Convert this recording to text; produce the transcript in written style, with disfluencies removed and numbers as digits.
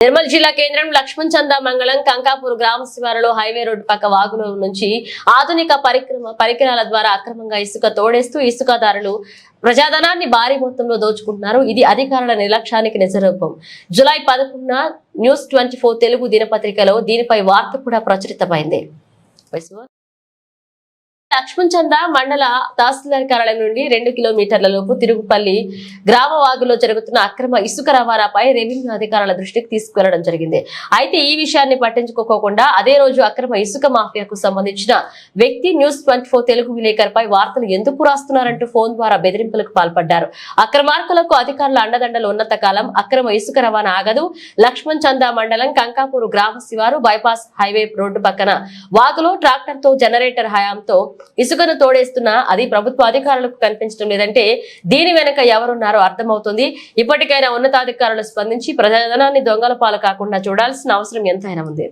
నిర్మల్ జిల్లా కేంద్రం లక్ష్మణ్ చందా మంగళం కంకాపూర్ గ్రామ శివారులో హైవే రోడ్డు పక్క వాగులో నుంచి ఆధునిక పరికరాల ద్వారా అక్రమంగా ఇసుక తోడేస్తూ ఇసుకదారులు ప్రజాధనాన్ని భారీ మొత్తంలో దోచుకుంటున్నారు. ఇది అధికారుల నిర్లక్ష్యానికి నిజరూపం. జూలై 11న న్యూస్ 24 తెలుగు దినపత్రికలో దీనిపై వార్త కూడా ప్రచురితమైంది. లక్ష్మణ్ చందా మండల తహసీల్దార్ కార్యాలయం నుండి 2 కిలోమీటర్ల లోపు తిరుగుపల్లి గ్రామ వాగులో జరుగుతున్న అక్రమ ఇసుక రవాణాపై రెవెన్యూ అధికారుల దృష్టికి తీసుకువెళ్లడం జరిగింది. అయితే ఈ విషయాన్ని పట్టించుకోకుండా అదే రోజు అక్రమ ఇసుక మాఫియాకు సంబంధించిన వ్యక్తి న్యూస్ 24 తెలుగు విలేకరుపై వార్తలు ఎందుకు రాస్తున్నారంటూ ఫోన్ ద్వారా బెదిరింపులకు పాల్పడ్డారు. అక్రమార్కులకు అధికారుల అండదండలు ఉన్నంత కాలం అక్రమ ఇసుక రవాణా ఆగదు. లక్ష్మణ్ చందా మండలం కంకాపూర్ గ్రామ శివారు బైపాస్ హైవే రోడ్డు పక్కన వాగులో ట్రాక్టర్ తో జనరేటర్ హయాంతో ఇసుకను తోడేస్తున్నా అది ప్రభుత్వ అధికారులకు కనిపించడం లేదంటే దీని వెనక ఎవరున్నారో అర్థమవుతుంది. ఇప్పటికైనా ఉన్నతాధికారులు స్పందించి ప్రజాధనాన్ని దొంగల పాలు కాకుండా చూడాల్సిన అవసరం ఎంతైనా ఉంది.